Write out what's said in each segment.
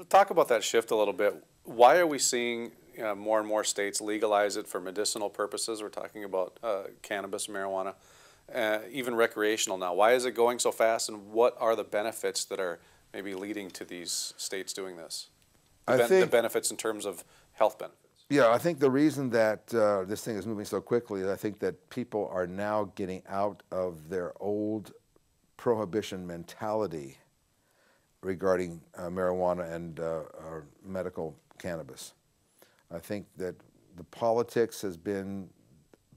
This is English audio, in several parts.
Talk about that shift a little bit. Why are we seeing more and more states legalize it for medicinal purposes? We're talking about cannabis, marijuana, even recreational now. Why is it going so fast, and what are the benefits that are maybe leading to these states doing this? The benefits in terms of health benefits. Yeah, I think the reason that this thing is moving so quickly is I think that people are now getting out of their old prohibition mentality regarding marijuana and medical cannabis. I think that the politics has been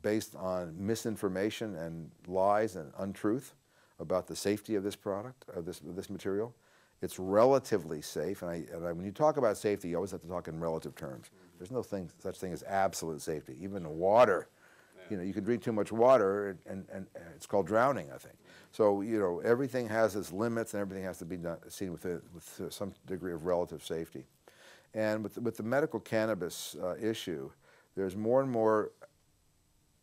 based on misinformation and lies and untruth about the safety of this product, of this material. It's relatively safe, and when you talk about safety, you always have to talk in relative terms. There's no such thing as absolute safety. Even water, you can drink too much water, and it's called drowning, I think. So everything has its limits, and everything has to be seen with some degree of relative safety. And with the medical cannabis issue, there's more and more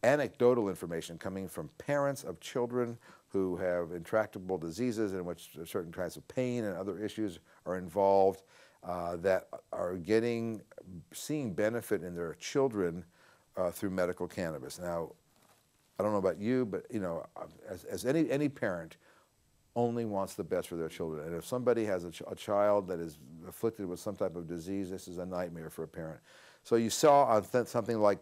anecdotal information coming from parents of children who have intractable diseases in which certain kinds of pain and other issues are involved that are seeing benefit in their children through medical cannabis. Now, I don't know about you, but as any parent only wants the best for their children. And if somebody has a child that is afflicted with some type of disease, this is a nightmare for a parent. So you saw on something like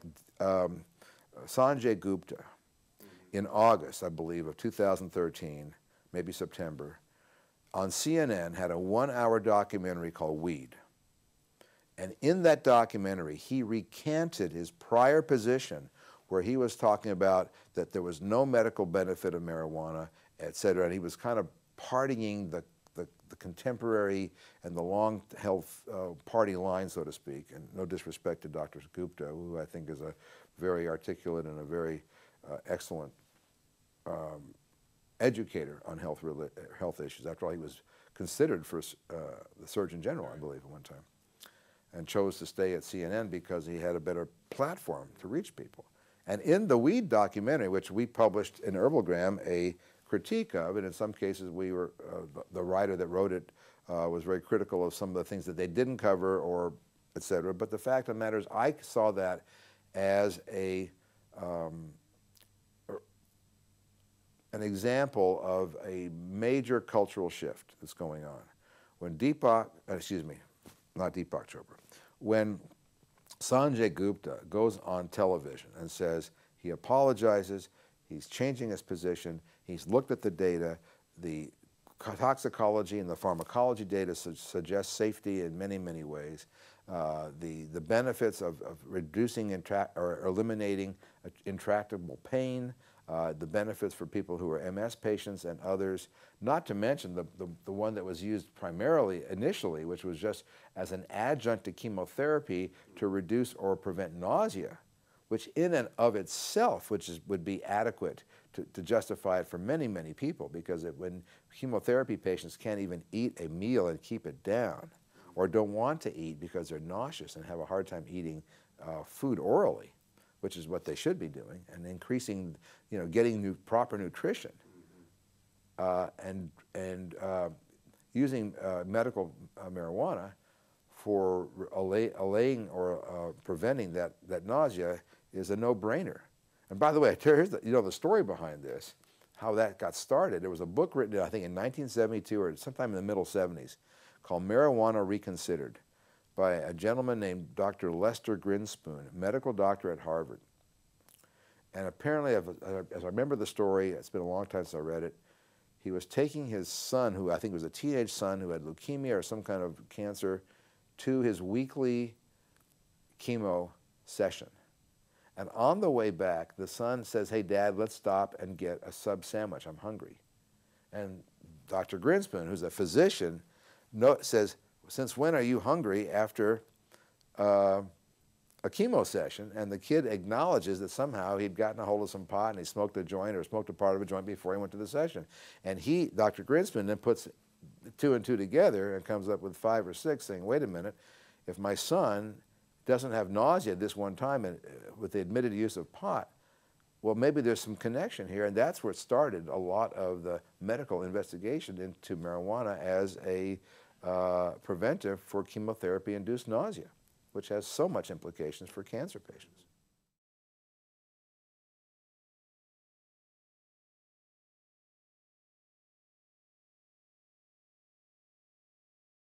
Sanjay Gupta in August, I believe, of 2013, maybe September, on CNN had a 1-hour documentary called Weed. And in that documentary, he recanted his prior position where he was talking about that there was no medical benefit of marijuana, et cetera, and he was kind of partying the contemporary and the long health party line, so to speak, and no disrespect to Dr. Gupta, who I think is a very articulate and a very excellent educator on health issues. After all, he was considered for the Surgeon General, I believe, at one time, and chose to stay at CNN because he had a better platform to reach people. And in the Weed documentary, which we published in Herbalgram a critique of, and in some cases we were, the writer that wrote it was very critical of some of the things that they didn't cover, or et cetera. But the fact of the matter is, I saw that as an example of a major cultural shift that's going on. When when Sanjay Gupta goes on television and says he apologizes, he's changing his position, he's looked at the data, the toxicology and the pharmacology data suggest safety in many, many ways. The benefits of reducing or eliminating intractable pain, the benefits for people who are MS patients and others, not to mention the one that was used primarily initially, which was just as an adjunct to chemotherapy to reduce or prevent nausea, which in and of itself, would be adequate to justify it for many, many people, because when chemotherapy patients can't even eat a meal and keep it down, or don't want to eat because they're nauseous and have a hard time eating food orally, which is what they should be doing, and increasing, getting proper nutrition, and using medical marijuana for allaying or preventing that nausea is a no-brainer. And by the way, here's the story behind this, how that got started. There was a book written, I think, in 1972 or sometime in the middle 70s, called Marijuana Reconsidered, by a gentleman named Dr. Lester Grinspoon, medical doctor at Harvard. And apparently, as I remember the story, it's been a long time since I read it, he was taking his son, who I think was a teenage son who had leukemia or some kind of cancer, to his weekly chemo session. And on the way back, the son says, "Hey, Dad, let's stop and get a sub sandwich. I'm hungry." And Dr. Grinspoon, who's a physician, says, "Since when are you hungry after a chemo session?" And the kid acknowledges that somehow he'd gotten a hold of some pot and he smoked a joint or smoked a part of a joint before he went to the session. And Dr. Grinspoon, then puts 2 and 2 together and comes up with 5 or 6, saying, wait a minute, if my son doesn't have nausea this one time with the admitted use of pot, well, maybe there's some connection here. And that's where it started a lot of the medical investigation into marijuana as a preventive for chemotherapy-induced nausea, which has so much implications for cancer patients.